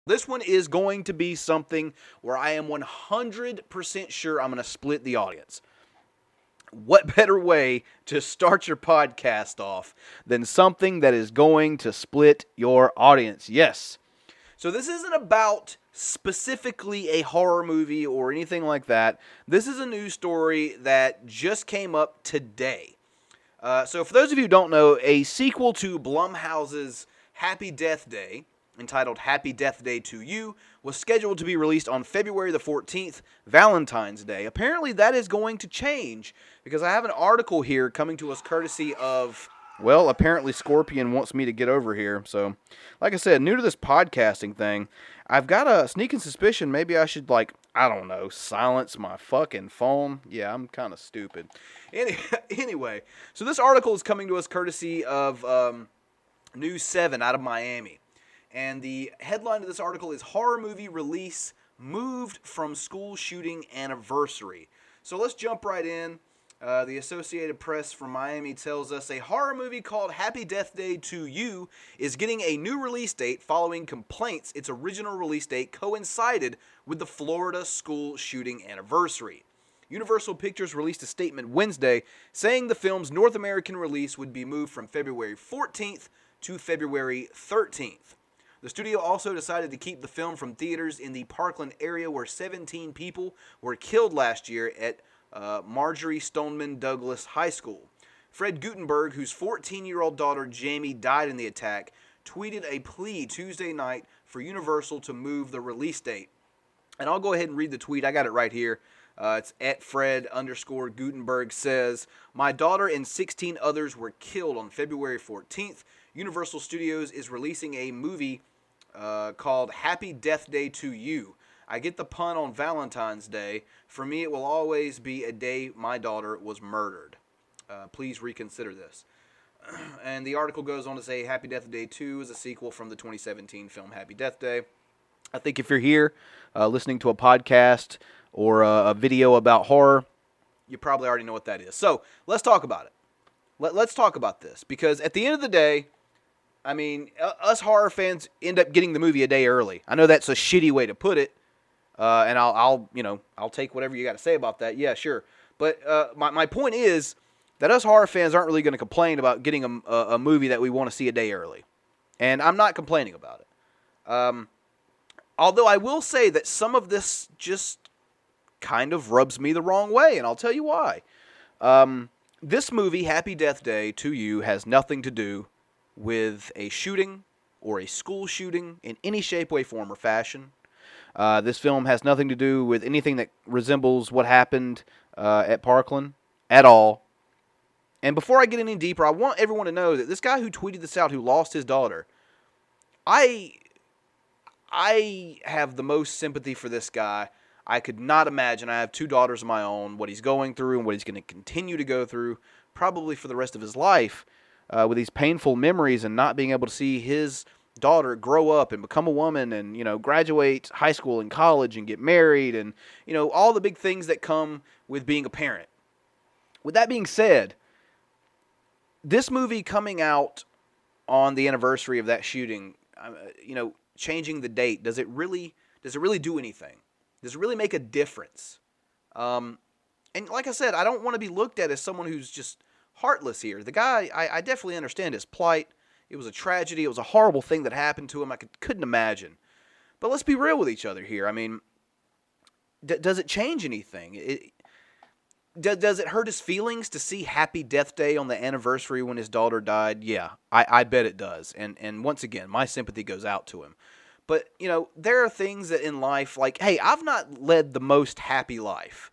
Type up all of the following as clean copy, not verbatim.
This one is going to be something where I am 100% sure I'm going to split the audience. What better way to start your podcast off than something that is going to split your audience? Yes. So this isn't about specifically a horror movie or anything like that. This is a news story that just came up today. So for those of you who don't know, a sequel to Blumhouse's Happy Death Day, entitled Happy Death Day to You, was scheduled to be released on February the 14th, Valentine's Day. Apparently that is going to change, because I have an article here coming to us courtesy of, well, apparently Scorpion wants me to get over here. So, like I said, new to this podcasting thing, I've got a sneaking suspicion maybe I should, I don't know, silence my fucking phone. Yeah, I'm kind of stupid. Anyway, so this article is coming to us courtesy of News 7 out of Miami. And the headline of this article is Horror Movie Release Moved from School Shooting Anniversary. So let's jump right in. The Associated Press from Miami tells us a horror movie called Happy Death Day to You is getting a new release date following complaints its original release date coincided with the Florida school shooting anniversary. Universal Pictures released a statement Wednesday saying the film's North American release would be moved from February 14th to February 13th. The studio also decided to keep the film from theaters in the Parkland area where 17 people were killed last year at Marjorie Stoneman Douglas High School. Fred Gutenberg, whose 14-year-old daughter Jamie died in the attack, tweeted a plea Tuesday night for Universal to move the release date. And I'll go ahead and read the tweet. I got it right here. It's at Fred_Gutenberg says, "My daughter and 16 others were killed on February 14th. Universal Studios is releasing a movie called Happy Death Day to You. I get the pun on Valentine's Day. For me, it will always be a day my daughter was murdered. Please reconsider this." And the article goes on to say Happy Death Day 2 is a sequel from the 2017 film Happy Death Day. I think if you're here listening to a podcast or a video about horror, you probably already know what that is. So let's talk about it. Let's talk about this, because at the end of the day, I mean, us horror fans end up getting the movie a day early. I know that's a shitty way to put it, and I'll take whatever you got to say about that. Yeah, sure. But my point is that us horror fans aren't really going to complain about getting a movie that we want to see a day early, and I'm not complaining about it. Although I will say that some of this just kind of rubs me the wrong way, and I'll tell you why. This movie, Happy Death Day to You, has nothing to do with a shooting or a school shooting in any shape, way, form, or fashion. This film has nothing to do with anything that resembles what happened at Parkland at all. And before I get any deeper, I want everyone to know that this guy who tweeted this out, who lost his daughter, I have the most sympathy for this guy. I could not imagine. I have 2 daughters of my own, what he's going through and what he's going to continue to go through, probably for the rest of his life, with these painful memories and not being able to see his daughter grow up and become a woman and, graduate high school and college and get married and, all the big things that come with being a parent. With that being said, this movie coming out on the anniversary of that shooting, changing the date, does it really do anything? Does it really make a difference? And like I said, I don't want to be looked at as someone who's just heartless here. The guy, I definitely understand his plight. It was a tragedy. It was a horrible thing that happened to him. I couldn't imagine. But let's be real with each other here. I mean, does it change anything? Does it hurt his feelings to see Happy Death Day on the anniversary when his daughter died? Yeah, I bet it does. And once again, my sympathy goes out to him. But, there are things that in life, like, hey, I've not led the most happy life.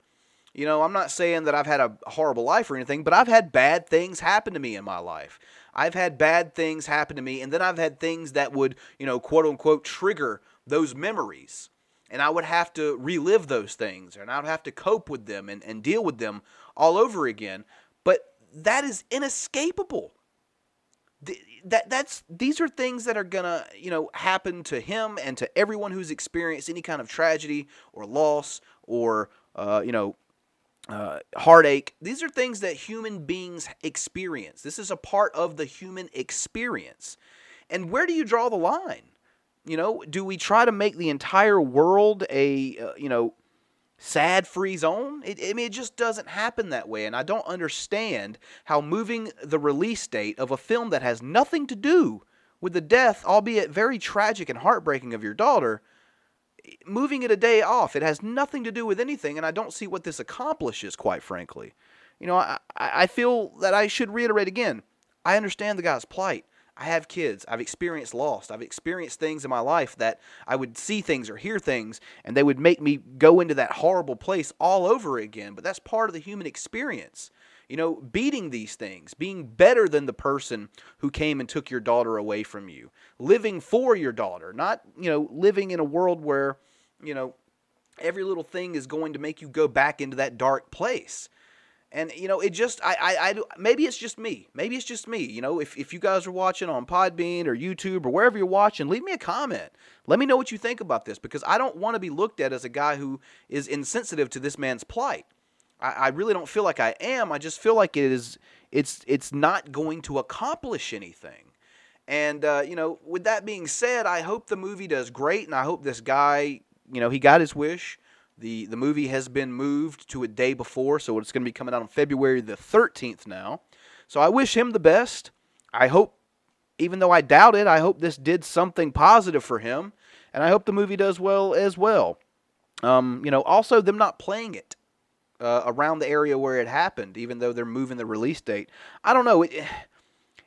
I'm not saying that I've had a horrible life or anything, but I've had bad things happen to me in my life. I've had bad things happen to me, and then I've had things that would, quote-unquote, trigger those memories. And I would have to relive those things, and I would have to cope with them and deal with them all over again. But that is inescapable. These are things that are gonna, happen to him and to everyone who's experienced any kind of tragedy or loss or, heartache. These are things that human beings experience. This is a part of the human experience. And where do you draw the line? Do we try to make the entire world a, sad-free zone? I mean, it just doesn't happen that way, and I don't understand how moving the release date of a film that has nothing to do with the death, albeit very tragic and heartbreaking, of your daughter, moving it a day off, it has nothing to do with anything, and I don't see what this accomplishes, quite frankly. I feel that I should reiterate again, I understand the guy's plight. I have kids. I've experienced loss. I've experienced things in my life that I would see things or hear things, and they would make me go into that horrible place all over again. But that's part of the human experience. Beating these things, being better than the person who came and took your daughter away from you, living for your daughter, not, living in a world where, every little thing is going to make you go back into that dark place. And, it just, maybe it's just me. Maybe it's just me. If you guys are watching on Podbean or YouTube or wherever you're watching, leave me a comment. Let me know what you think about this, because I don't want to be looked at as a guy who is insensitive to this man's plight. I really don't feel like I am. I just feel like it's not going to accomplish anything. And, with that being said, I hope the movie does great, and I hope this guy, he got his wish. The movie has been moved to a day before, so it's going to be coming out on February the 13th now. So I wish him the best. I hope, even though I doubt it, I hope this did something positive for him, and I hope the movie does well as well. Also them not playing it around the area where it happened, even though they're moving the release date. I don't know.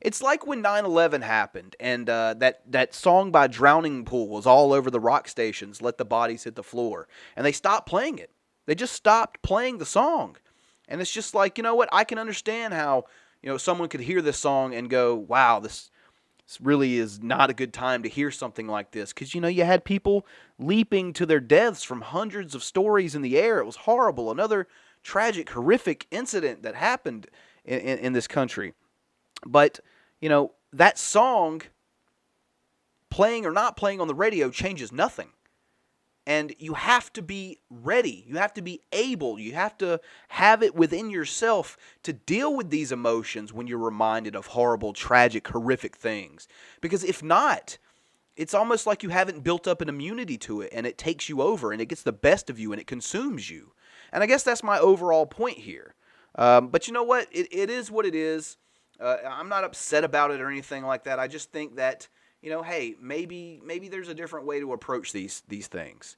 It's like when 9/11 happened, and that song by Drowning Pool was all over the rock stations, Let the Bodies Hit the Floor, and they stopped playing it. They just stopped playing the song. And it's just like, you know what, I can understand how, someone could hear this song and go, wow, this really is not a good time to hear something like this. Because, you had people leaping to their deaths from hundreds of stories in the air. It was horrible. Another tragic, horrific incident that happened in this country. But, that song, playing or not playing on the radio, changes nothing. And you have to be ready. You have to be able. You have to have it within yourself to deal with these emotions when you're reminded of horrible, tragic, horrific things. Because if not, it's almost like you haven't built up an immunity to it, and it takes you over, and it gets the best of you, and it consumes you. And I guess that's my overall point here. But you know what? It is what it is. I'm not upset about it or anything like that. I just think that, hey, maybe there's a different way to approach these things.